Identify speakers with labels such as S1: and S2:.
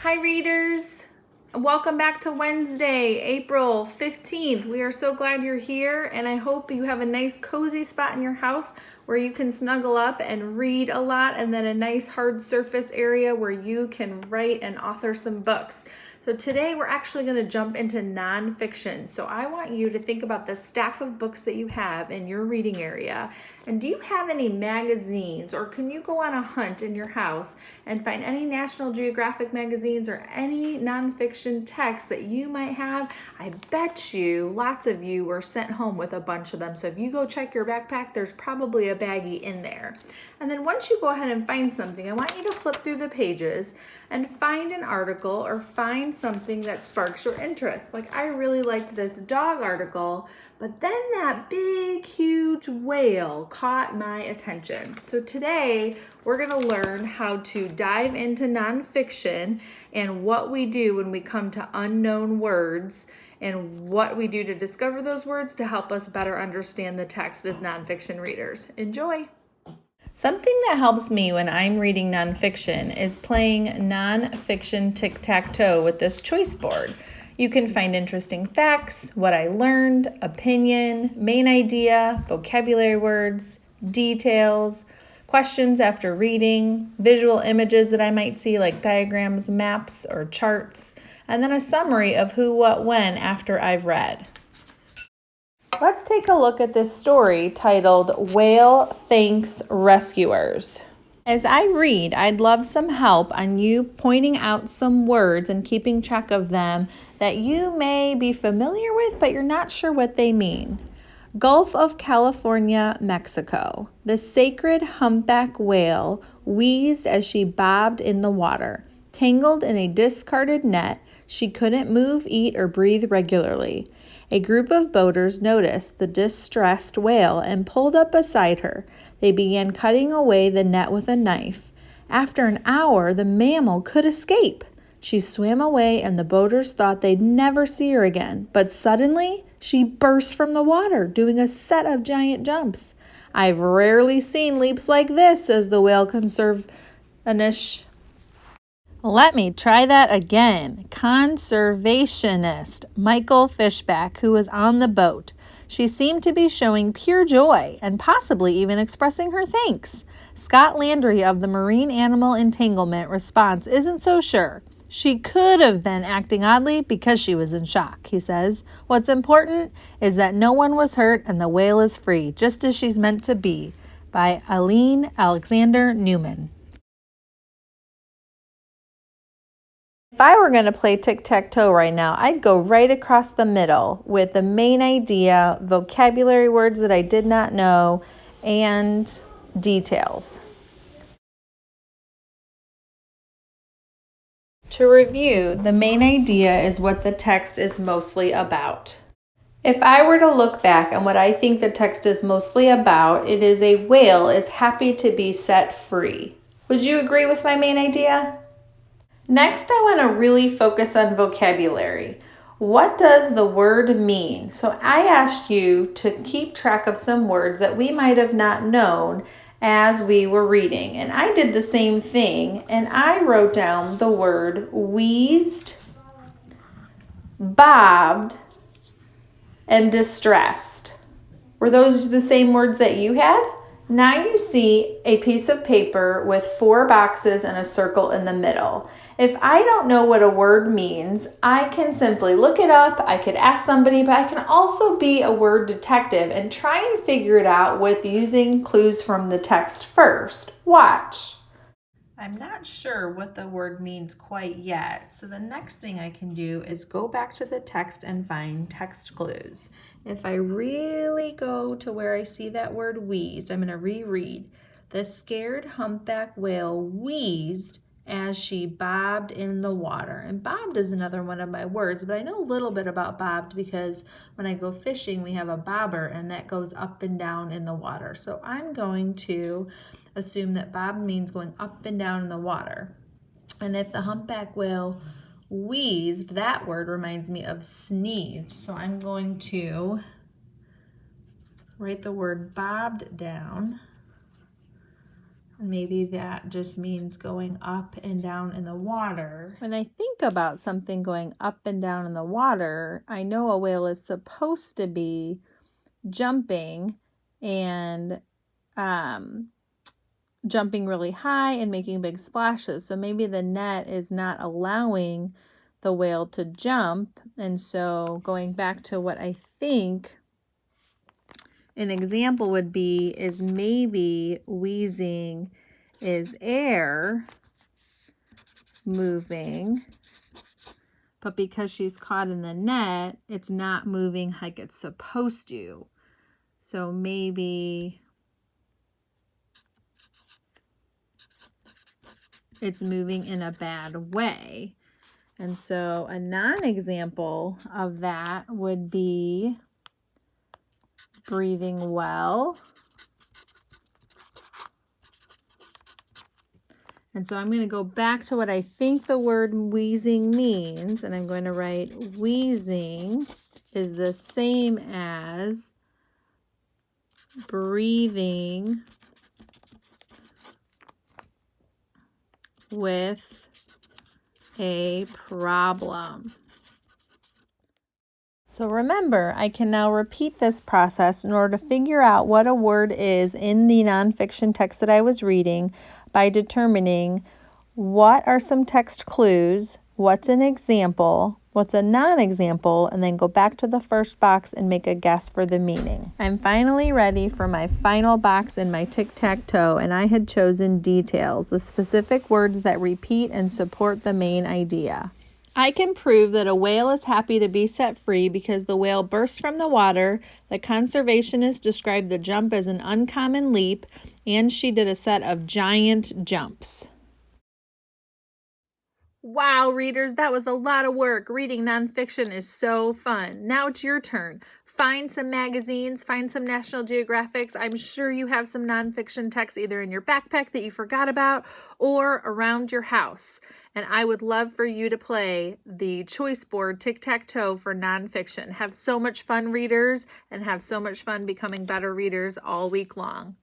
S1: Hi readers, welcome back to Wednesday, April 15th. We are so glad you're here and I hope you have a nice cozy spot in your house where you can snuggle up and read a lot, and then a nice hard surface area where you can write and author some books. So today we're actually going to jump into nonfiction. So I want you to think about the stack of books that you have in your reading area. And do you have any magazines, or can you go on a hunt in your house and find any National Geographic magazines or any nonfiction text that you might have? I bet you lots of you were sent home with a bunch of them. So if you go check your backpack, there's probably a baggie in there. And then once you go ahead and find something, I want you to flip through the pages and find an article or find something that sparks your interest. Like I really liked this dog article, but then that big, huge whale caught my attention. So today we're gonna learn how to dive into nonfiction and what we do when we come to unknown words and what we do to discover those words to help us better understand the text as nonfiction readers. Enjoy. Something that helps me when I'm reading nonfiction is playing nonfiction tic-tac-toe with this choice board. You can find interesting facts, what I learned, opinion, main idea, vocabulary words, details, questions after reading, visual images that I might see like diagrams, maps, or charts, and then a summary of who, what, when after I've read. Let's take a look at this story titled Whale Thanks Rescuers. As I read, I'd love some help on you pointing out some words and keeping track of them that you may be familiar with, but you're not sure what they mean. Gulf of California, Mexico. The sacred humpback whale wheezed as she bobbed in the water. Tangled in a discarded net, she couldn't move, eat, or breathe regularly. A group of boaters noticed the distressed whale and pulled up beside her. They began cutting away the net with a knife. After an hour, the mammal could escape. She swam away and the boaters thought they'd never see her again. But suddenly, she burst from the water, doing a set of giant jumps. I've rarely seen leaps like this, says the whale conservationist. Let me try that again. Conservationist Michael Fishback, who was on the boat. She seemed to be showing pure joy and possibly even expressing her thanks. Scott Landry of the Marine Animal Entanglement response isn't so sure. She could have been acting oddly because she was in shock, he says. What's important is that no one was hurt and the whale is free, just as she's meant to be. By Aline Alexander Newman. If I were going to play tic-tac-toe right now, I'd go right across the middle with the main idea, vocabulary words that I did not know, and details. To review, the main idea is what the text is mostly about. If I were to look back on what I think the text is mostly about, it is a whale is happy to be set free. Would you agree with my main idea? Next, I want to really focus on vocabulary. What does the word mean? So I asked you to keep track of some words that we might have not known as we were reading. And I did the same thing, and I wrote down the word wheezed, bobbed, and distressed. Were those the same words that you had? Now you see a piece of paper with 4 boxes and a circle in the middle. If I don't know what a word means, I can simply look it up, I could ask somebody, but I can also be a word detective and try and figure it out with using clues from the text first. Watch. I'm not sure what the word means quite yet, so the next thing I can do is go back to the text and find text clues. If I really go to where I see that word wheeze, I'm going to reread. The scared humpback whale wheezed as she bobbed in the water. And bobbed is another one of my words, but I know a little bit about bobbed because when I go fishing, we have a bobber and that goes up and down in the water. So I'm going to assume that bobbed means going up and down in the water. And if the humpback whale wheezed, that word reminds me of sneezed. So I'm going to write the word bobbed down. Maybe that just means going up and down in the water. When I think about something going up and down in the water, I know a whale is supposed to be jumping and jumping really high and making big splashes. So maybe the net is not allowing the whale to jump. And so going back to what I think an example would be is maybe wheezing is air moving, but because she's caught in the net, it's not moving like it's supposed to. So maybe it's moving in a bad way. And so a non-example of that would be breathing well. And so I'm going to go back to what I think the word wheezing means, and I'm going to write wheezing is the same as breathing with a problem. So remember, I can now repeat this process in order to figure out what a word is in the nonfiction text that I was reading by determining what are some text clues, what's an example, what's a non-example, and then go back to the first box and make a guess for the meaning. I'm finally ready for my final box in my tic-tac-toe, and I had chosen details, the specific words that repeat and support the main idea. I can prove that a whale is happy to be set free because the whale burst from the water, the conservationist described the jump as an uncommon leap, and she did a set of giant jumps. Wow, readers, that was a lot of work. Reading nonfiction is so fun. Now it's your turn. Find some magazines, find some National Geographics. I'm sure you have some nonfiction text either in your backpack that you forgot about or around your house. And I would love for you to play the choice board tic-tac-toe for nonfiction. Have so much fun, readers, and have so much fun becoming better readers all week long.